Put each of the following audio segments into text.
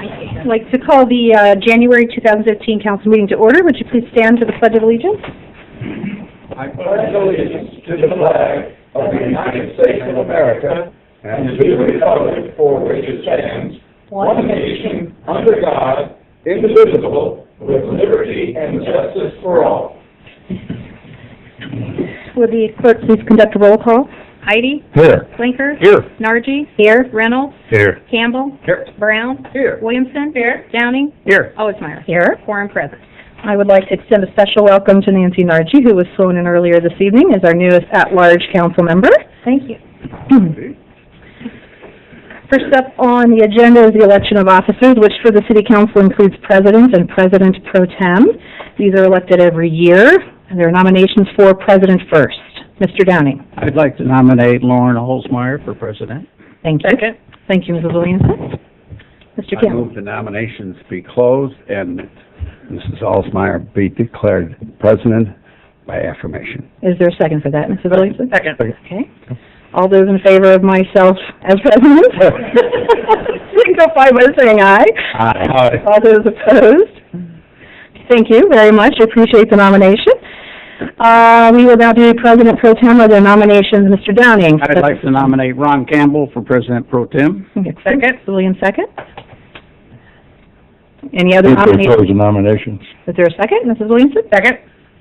I'd like to call the January 2015 council meeting to order. Would you please stand to the Pledge of Allegiance? I pledge allegiance to the flag of the United States of America and to the republic for which it stands, one nation, under God, indivisible, with liberty and justice for all. Would the clerk please conduct a roll call? Heidi? Here. Blinker? Here. Nargi? Here. Reynolds? Here. Campbell? Here. Brown? Here. Williamson? Here. Downing? Here. Oldsmeyer? Here. Quorum present. I would like to extend a special welcome to Nancy Nargi, who was sworn in earlier this evening as our newest at-large council member. Thank you. First up on the agenda is the election of officers, which for the City Council includes President and President Pro Tem. These are elected every year, and there are nominations for President first. Mr. Downing. I'd like to nominate Lauren Oldsmeyer for president. Thank you. Second. Thank you, Mrs. Williamson. Mr. I Campbell. move the nominations be closed and Mrs. Oldsmeyer be declared president by affirmation. Is there a second for that, Mrs. Williamson? Second. Okay. All those in favor of myself as president, signify by saying aye. Aye. All those opposed? Thank you very much. I appreciate the nomination. We will now do President Pro Tem. Are there nominations? Mr. Downing. I'd like to nominate Ron Campbell for president pro tem. Second. William, second. Any other nominations? the nominations. Is there a second, Mrs. Williamson? Second.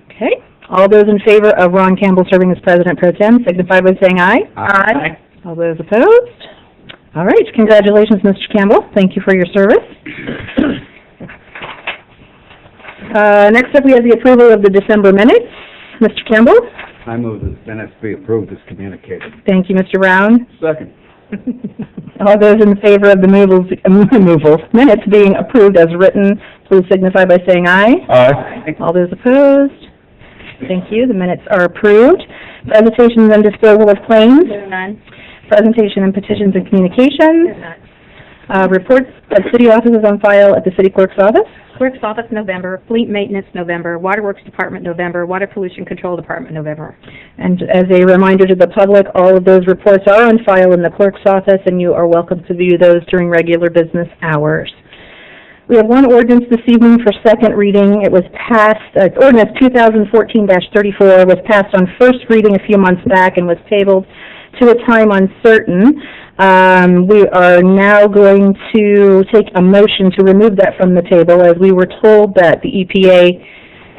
Okay. All those in favor of Ron Campbell serving as President Pro Tem, signify by saying aye. Aye. All those opposed? All right. Congratulations, Mr. Campbell. Thank you for your service. Next up, we have the approval of the December minutes. Mr. Campbell? I move that minutes be approved as communicated. Thank you, Mr. Brown. Second. All those in favor of the minutes being approved as written, please signify by saying aye. Aye. All those opposed? Thank you. The minutes are approved. Presentations and disposal of claims. None. Presentation and petitions and communications. None. Reports of city offices on file at the city clerk's office. Clerk's office, November. Fleet maintenance, November. Waterworks department, November. Water pollution control department, November. And as a reminder to the public, all of those reports are on file in the clerk's office, and you are welcome to view those during regular business hours. We have one ordinance this evening for second reading. It was passed, ordinance 2014-34 was passed on first reading a few months back and was tabled to a time uncertain. We are now going to take a motion to remove that from the table, as we were told that the EPA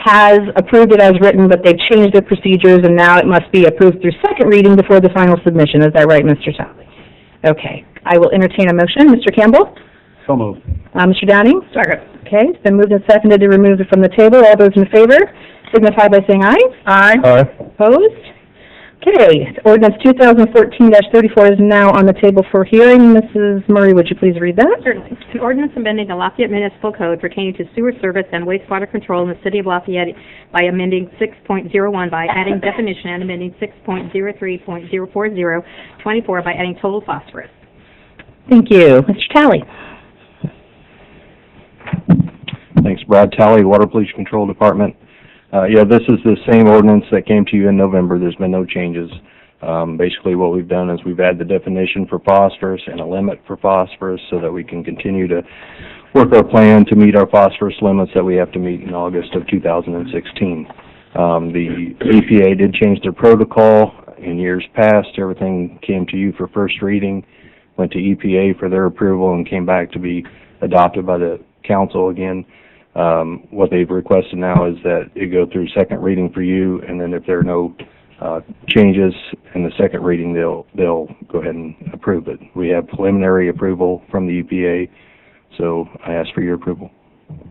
has approved it as written, but they've changed their procedures, and now it must be approved through second reading before the final submission. Is that right, Mr. Talley? Okay. I will entertain a motion. Mr. Campbell? So moved. Mr. Downing? Second. Okay. It's been moved and seconded to remove it from the table. All those in favor signify by saying aye. Aye. Aye. Opposed? Okay, ordinance 2014-34 is now on the table for hearing. Mrs. Murray, would you please read that? Certainly. An ordinance amending the Lafayette Municipal Code pertaining to sewer service and wastewater control in the city of Lafayette by amending 6.01 by adding definition and amending 6.03.040, 24 by adding total phosphorus. Thank you. Mr. Talley. Thanks, Brad Talley, Water Pollution Control Department. This is the same ordinance that came to you in November. There's been no changes. Basically what we've done is we've added the definition for phosphorus and a limit for phosphorus so that we can continue to work our plan to meet our phosphorus limits that we have to meet in August of 2016. The EPA did change their protocol. In years past, everything came to you for first reading, went to EPA for their approval, and came back to be adopted by the council again. What they've requested now is that it go through second reading for you, and then if there are no changes in the second reading, they'll go ahead and approve it. We have preliminary approval from the EPA, so I ask for your approval.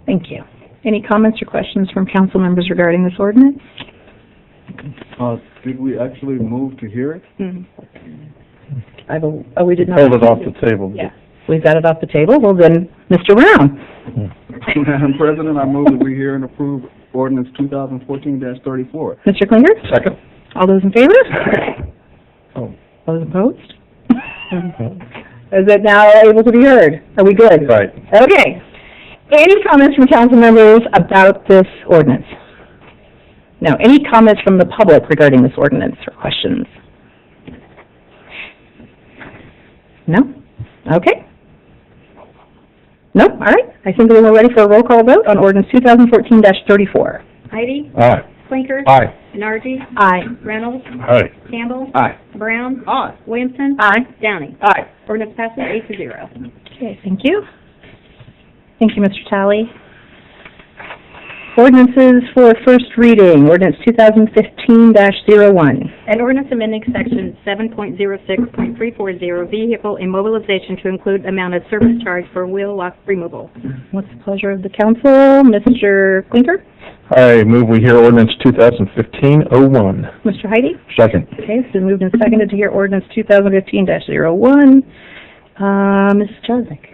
Thank you. Any comments or questions from council members regarding this ordinance? Did we actually move to hear it? We did not. Hold it off the table. Yeah. We've got it off the table. Well, then, Mr. Brown. Madam President, I move that we hear and approve ordinance 2014-34. Mr. Klinger? Second. All those in favor? Oh. All those opposed? Is it now able to be heard? Are we good? Right. Okay. Any comments from council members about this ordinance? No. Any comments from the public regarding this ordinance or questions? No? Okay. Nope, all right. I think we're ready for a roll call vote on ordinance 2014-34. Heidi? Aye. Clinker? Aye. Nargi? Aye. Reynolds? Aye. Campbell? Aye. Brown? Aye. Williamson? Aye. Downing? Aye. Ordinance passes 8-0. Okay, thank you. Thank you, Mr. Talley. Ordinances for first reading, ordinance 2015-01. An ordinance amending section 7.06.340 vehicle immobilization to include amount of service charge for wheel lock removal. What's the pleasure of the council? Mr. Clinker? I move we hear ordinance 2015-01. Mr. Heidi? Second. Okay, it's been moved and seconded to hear ordinance 2015-01. Mrs. Chesnick?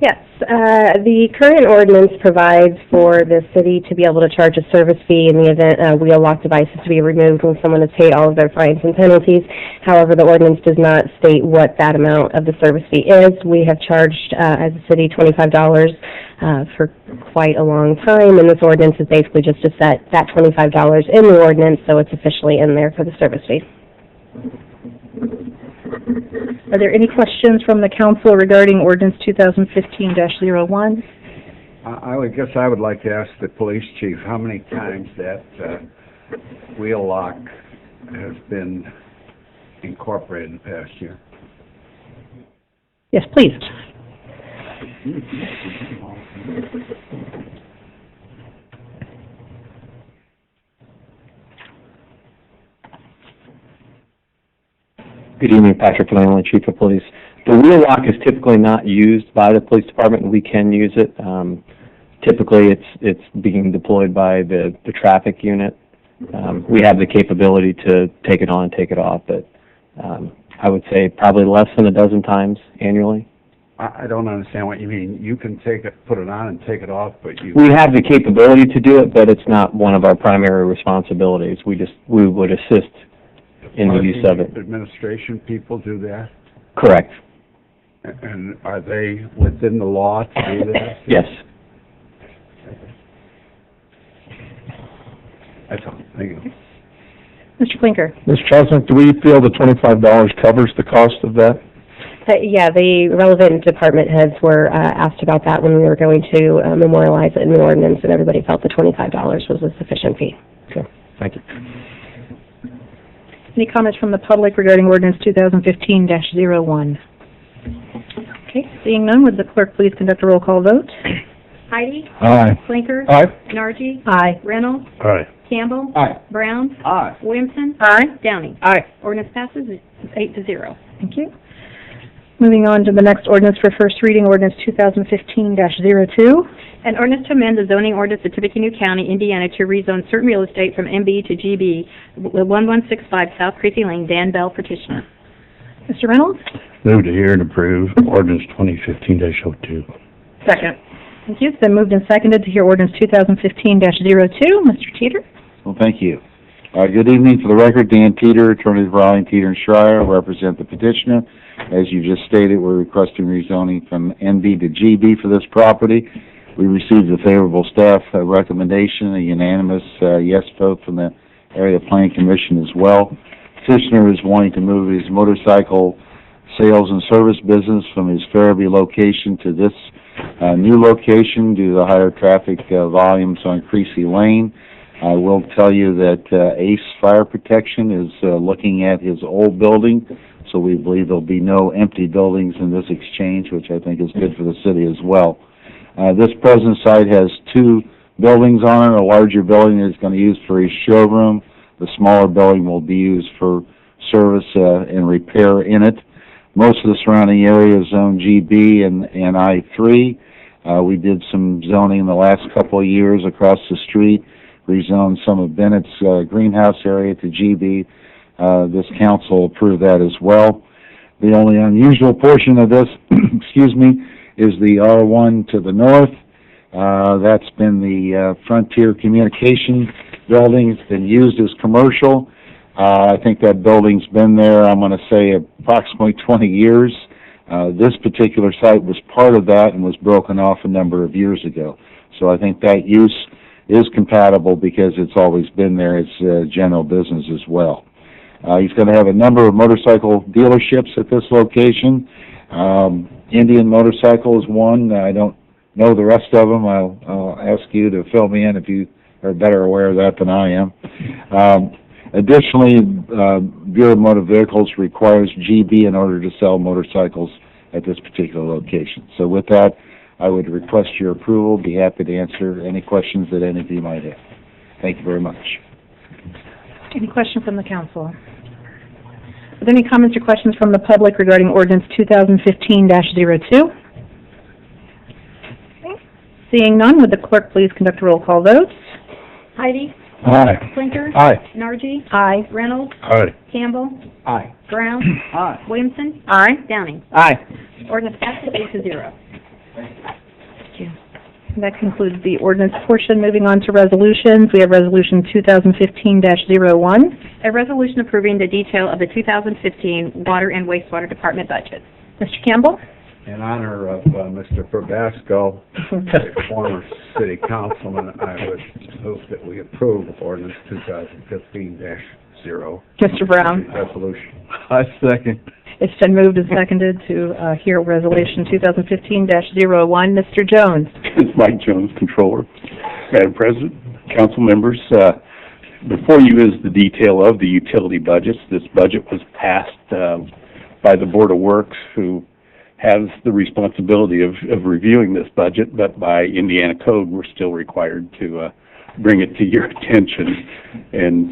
Yes, the current ordinance provides for the city to be able to charge a service fee in the event wheel lock devices to be removed when someone has paid all of their fines and penalties. However, the ordinance does not state what that amount of the service fee is. We have charged, as a city, $25 for quite a long time, and this ordinance is basically just to set that $25 in the ordinance so it's officially in there for the service fee. Are there any questions from the council regarding ordinance 2015-01? I would like to ask the police chief how many times that wheel lock has been incorporated in the past year. Yes, please. Good evening, Patrick Langley, Chief of Police. The wheel lock is typically not used by the police department. We can use it. Typically, it's being deployed by the traffic unit. We have the capability to take it on and take it off, but I would say probably less than a dozen times annually. I don't understand what you mean. You can put it on and take it off, but you... We have the capability to do it, but it's not one of our primary responsibilities. We would assist in the use of it. Administration people do that? Correct. And are they within the law to do that? Yes. That's all. Thank you. Mr. Clinker? Ms. Chesnick, do we feel the $25 covers the cost of that? Yeah, the relevant department heads were asked about that when we were going to memorialize it in the ordinance, and everybody felt the $25 was a sufficient fee. Okay, thank you. Any comments from the public regarding ordinance 2015-01? Okay, seeing none, would the clerk please conduct a roll call vote? Heidi? Aye. Clinker? Aye. Nargi? Aye. Reynolds? Aye. Campbell? Aye. Brown? Aye. Williamson? Aye. Downing? Aye. Ordinance passes 8-0. Thank you. Moving on to the next ordinance for first reading, ordinance 2015-02. An ordinance to amend the zoning ordinance of Tippecanoe County, Indiana to rezone certain real estate from MB to GB, 1165 South Creasy Lane, Dan Bell, petitioner. Mr. Reynolds? Move to hear and approve ordinance 2015-02. Second. Thank you. It's been moved and seconded to hear ordinance 2015-02. Mr. Teeter? Well, thank you. Good evening. For the record, Dan Teeter, attorney for Raleigh, Teeter and Schreier, represent the petitioner. As you just stated, we're requesting rezoning from NB to GB for this property. We received a favorable staff recommendation, a unanimous yes vote from the Area Planning Commission as well. Petitioner is wanting to move his motorcycle sales and service business from his Farabee location to this new location due to the higher traffic volumes on Creasy Lane. I will tell you that ACE Fire Protection is looking at his old building, so we believe there'll be no empty buildings in this exchange, which I think is good for the city as well. This present site has two buildings on it. A larger building is going to be used for his showroom. The smaller building will be used for service and repair in it. Most of the surrounding area is zone GB and I-3. We did some zoning in the last couple of years across the street, rezoned some of Bennett's greenhouse area to GB. This council approved that as well. The only unusual portion of this, excuse me, is the R1 to the north. That's been the Frontier Communication building. It's been used as commercial. I think that building's been there, I'm going to say, approximately 20 years. This particular site was part of that and was broken off a number of years ago. So I think that use is compatible because it's always been there. It's general business as well. He's going to have a number of motorcycle dealerships at this location. Indian Motorcycle is one. I don't know the rest of them. I'll ask you to fill me in if you are better aware of that than I am. Additionally, Bureau of Motor Vehicles requires GB in order to sell motorcycles at this particular location. So with that, I would request your approval. Be happy to answer any questions that any of you might have. Thank you very much. Any question from the council? Are there any comments or questions from the public regarding ordinance 2015-02? Seeing none, would the clerk please conduct a roll call vote? Heidi? Aye. Blinker? Aye. Nargi? Aye. Reynolds? Aye. Campbell? Aye. Brown? Aye. Williamson? Aye. Downing? Aye. Ordinance passes 8-0. That concludes the ordinance portion. Moving on to resolutions, we have Resolution 2015-01. A resolution approving the detail of the 2015 Water and Wastewater Department budget. Mr. Campbell? In honor of Mr. Probasco, a former city councilman, I would move that we approve ordinance 2015-0. Mr. Brown? Resolution. I second. It's been moved and seconded to hear Resolution 2015-01. Mr. Jones? This is Mike Jones, Controller. Madam President, council members, before you is the detail of the utility budgets. This budget was passed by the Board of Works, who has the responsibility of reviewing this budget, but by Indiana code, we're still required to bring it to your attention. And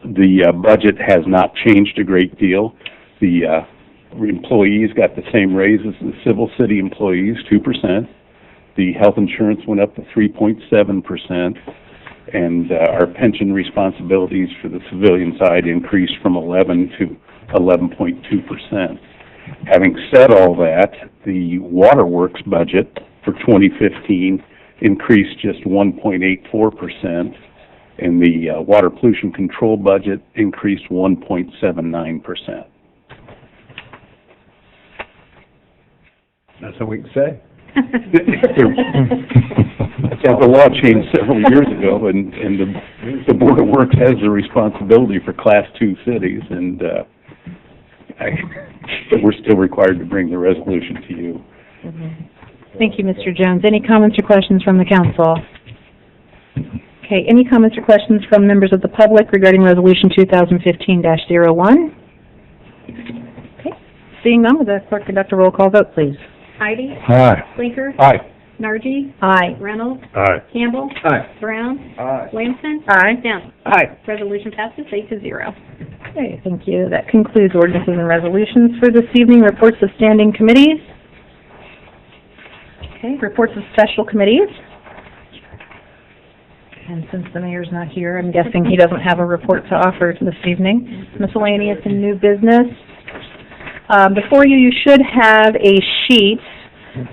the budget has not changed a great deal. The employees got the same raise as the civil city employees, 2%. The health insurance went up to 3.7%, and our pension responsibilities for the civilian side increased from 11 to 11.2%. Having said all that, the waterworks budget for 2015 increased just 1.84%, and the water pollution control budget increased 1.79%. That's what we can say. The law changed several years ago, and the Board of Works has the responsibility for Class 2 cities, and we're still required to bring the resolution to you. Thank you, Mr. Jones. Any comments or questions from the council? Okay, any comments or questions from members of the public regarding Resolution 2015-01? Okay, seeing none, will the clerk conduct a roll call vote, please? Heidi? Aye. Blinker? Aye. Nargi? Aye. Reynolds? Aye. Campbell? Aye. Brown? Aye. Williamson? Aye. Downing? Aye. Resolution passes 8-0. Okay, thank you. That concludes ordinances and resolutions for this evening. Reports of standing committees. Okay, reports of special committees. And since the mayor's not here, I'm guessing he doesn't have a report to offer this evening. Miscellaneous and new business. Before you, you should have a sheet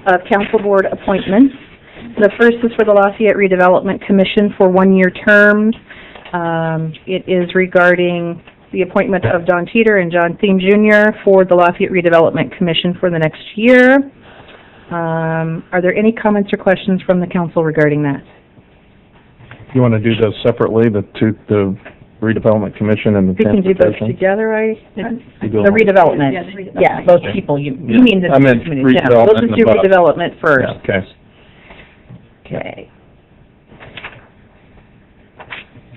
of council board appointments. The first is for the Lafayette Redevelopment Commission for one-year terms. It is regarding the appointment of Don Teeter and John Thiem Jr. for the Lafayette Redevelopment Commission for the next year. Are there any comments or questions from the council regarding that? You want to do those separately, the redevelopment commission and the We can do both transportation? together, You do the them- redevelopment. Yeah, the redevelopment. Yeah, both people, you mean the I meant committee, yeah. redevelopment We'll just and do above. redevelopment first. Yeah, okay. Okay.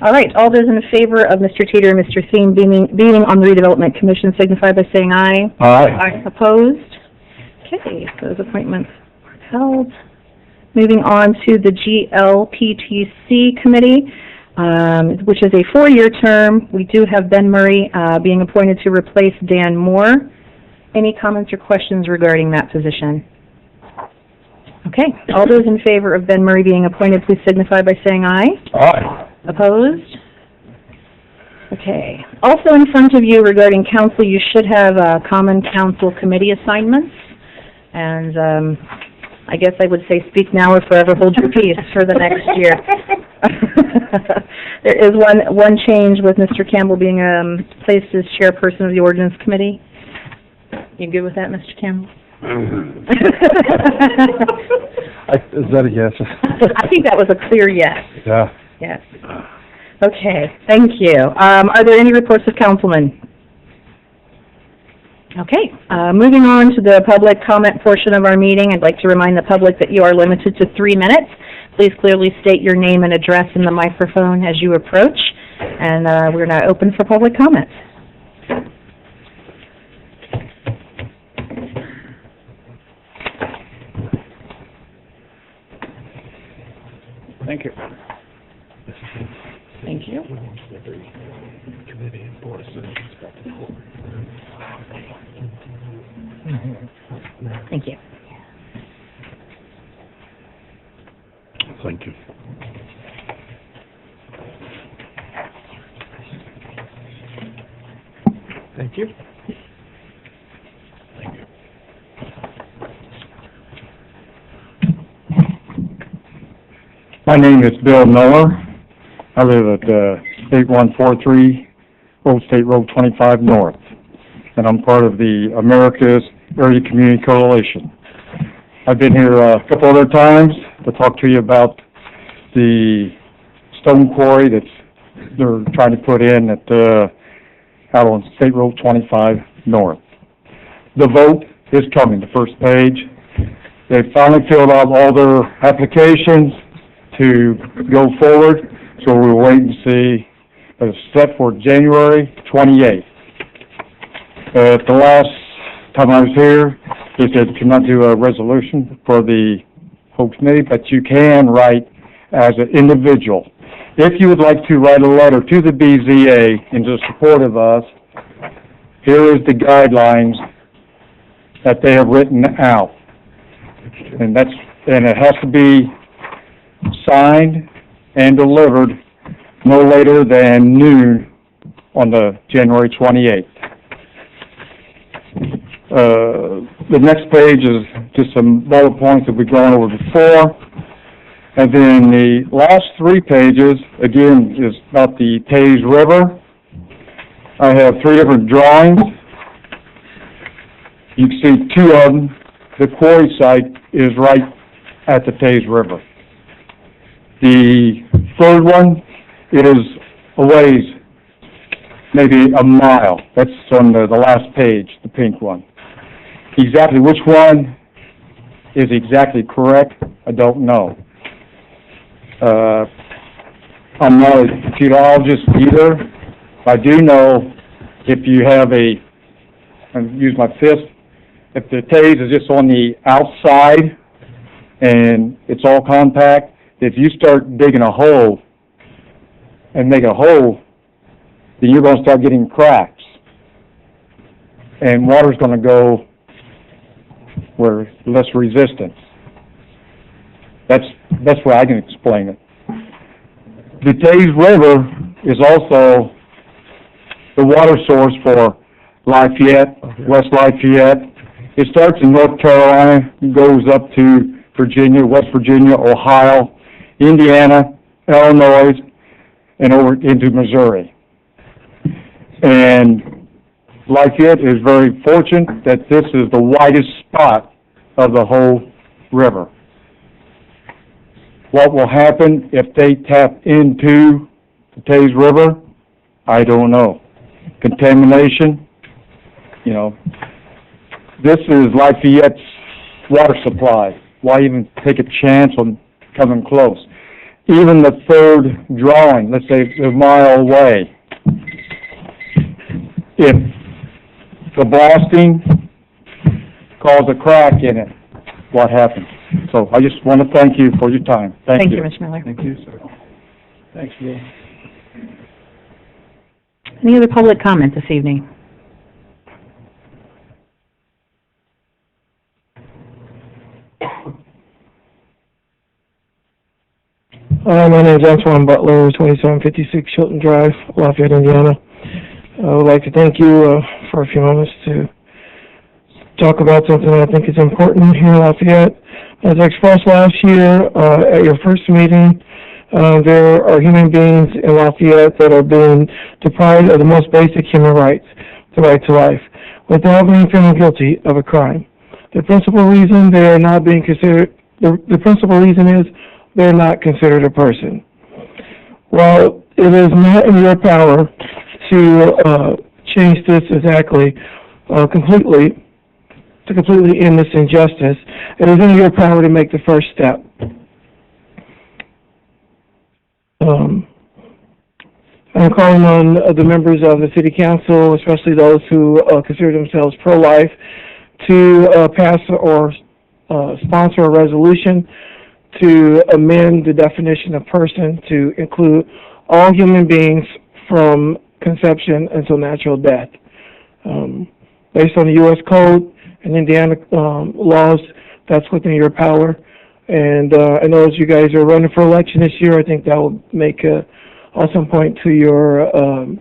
All right, all those in favor of Mr. Teeter and Mr. Thiem being on the redevelopment commission signify by saying aye. Aye. Opposed? Okay, those appointments are held. Moving on to the GLPTC committee, which is a 4-year term. We do have Ben Murray being appointed to replace Dan Moore. Any comments or questions regarding that position? Okay, all those in favor of Ben Murray being appointed, please signify by saying aye. Aye. Opposed? Okay. Also in front of you regarding council, you should have common council committee assignments. And I guess I would say speak now or forever hold your peace for the next year. There is one change with Mr. Campbell being placed as chairperson of the ordinance committee. You good with that, Mr. Campbell? Is that a yes? I think that was a clear yes. Yeah. Yes. Okay, thank you. Are there any reports of councilmen? Okay, moving on to the public comment portion of our meeting, I'd like to remind the public that you are limited to 3 minutes. Please clearly state your name and address in the microphone as you approach, and we're now open for public comments. Thank you. Thank you. Thank you. Thank you. Thank you. My name is Bill Miller. I live at 8143 Old State Road 25 North, and I'm part of the America's Area Community Coalition. I've been here a couple other times to talk to you about the stone quarry that they're trying to put in at out on State Road 25 North. The vote is coming, the first page. They finally filled out all their applications to go forward, so we'll wait and see. It's set for January 28th. The last time I was here, they said you cannot do a resolution for the whole committee, but you can write as an individual. If you would like to write a letter to the BZA in support of us, here is the guidelines that they have written out. And it has to be signed and delivered no later than noon on the January 28th. The next page is just some bullet points that we've gone over before. And then the last 3 pages, again, is about the Taze River. I have 3 different drawings. You can see 2 of them. The quarry site is right at the Taze River. The 3rd one, it is a ways, maybe a mile. That's on the last page, the pink one. Exactly which one is exactly correct, I don't know. I'm not a geologist either. I do know if you have and use my fist, if the Taze is just on the outside and it's all compact, if you start digging a hole and make a hole, then you're going to start getting cracks. And water's going to go where less resistance. That's where I can explain it. The Taze River is also the water source for Lafayette, West Lafayette. It starts in North Carolina, goes up to Virginia, West Virginia, Ohio, Indiana, Illinois, and over into Missouri. And Lafayette is very fortunate that this is the widest spot of the whole river. What will happen if they tap into the Taze River? I don't know. Contamination, this is Lafayette's water supply. Why even take a chance on coming close? Even the 3rd drawing, let's say a mile away, if the blasting caused a crack in it, what happens? So I just want to thank you for your time. Thank you. Thank you, Mr. Miller. Thank you, sir. Thanks, Bill. Any other public comment this evening? My name is Antoine Butler, 2756 Chilton Drive, Lafayette, Indiana. I would like to thank you for a few moments to talk about something that I think is important here in Lafayette. As I expressed last year at your first meeting, there are human beings in Lafayette that are being deprived of the most basic human rights, the right to life, without being found guilty of a crime. The principal reason they are not being considered, the principal reason is they're not considered a person. Well, it is not in your power to change this exactly. completely end this injustice, it is in your power to make the first step. I'm calling on the members of the City Council, especially those who consider themselves pro-life, to pass or sponsor a resolution to amend the definition of person to include all human beings from conception until natural death. Based on the U.S. Code and Indiana laws, that's within your power. And I know as you guys are running for election this year, I think that will make a awesome point to your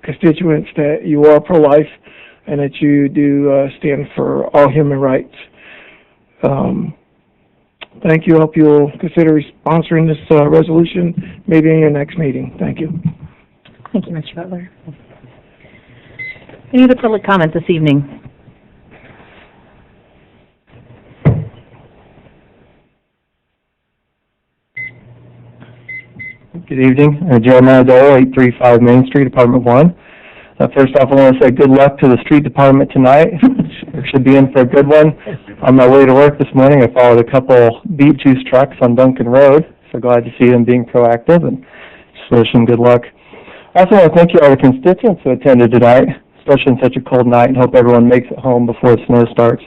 constituents that you are pro-life and that you do stand for all human rights. Thank you. I hope you'll consider sponsoring this resolution maybe in your next meeting. Thank you. Thank you, Mr. Butler. Any other public comment this evening? Good evening. Jeremiah Dole, 835 Main Street, Apartment 1. First off, I want to say good luck to the street department tonight. Should be in for a good one. On my way to work this morning, I followed a couple beet juice trucks on Duncan Road, so glad to see them being proactive and just wish them good luck. I also want to thank you all the constituents who attended tonight, especially in such a cold night, and hope everyone makes it home before the snow starts.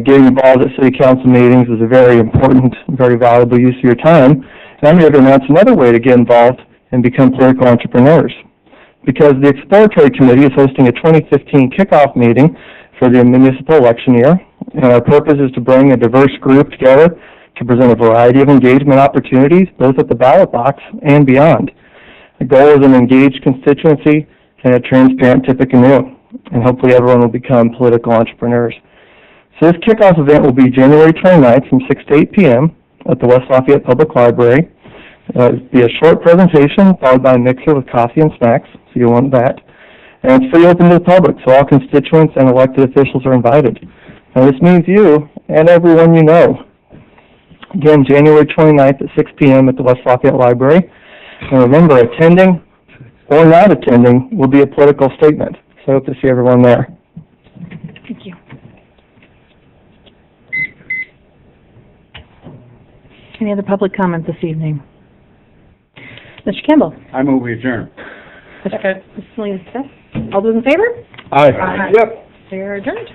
Getting involved at city council meetings is a very important, very valuable use of your time. And I'm here to announce another way to get involved and become political entrepreneurs. Because the Exploratory Committee is hosting a 2015 kickoff meeting for the municipal election year, and our purpose is to bring a diverse group together to present a variety of engagement opportunities, both at the ballot box and beyond. The goal is an engaged constituency and a transparent Tippecanoe, and hopefully everyone will become political entrepreneurs. So this kickoff event will be January 29th from 6 to 8 p.m. at the West Lafayette Public Library. It'll be a short presentation followed by a mixer with coffee and snacks, so you'll want that. And it's free open to the public, so all constituents and elected officials are invited. Now this means you and everyone you know. Again, January 29th at 6 p.m. at the West Lafayette Library. And remember, attending or not attending will be a political statement. So I hope to see everyone there. Thank you. Any other public comment this evening? Mr. Campbell? I move we adjourn. Mr. Salinas, all those in favor? Aye. Yep. They're adjourned.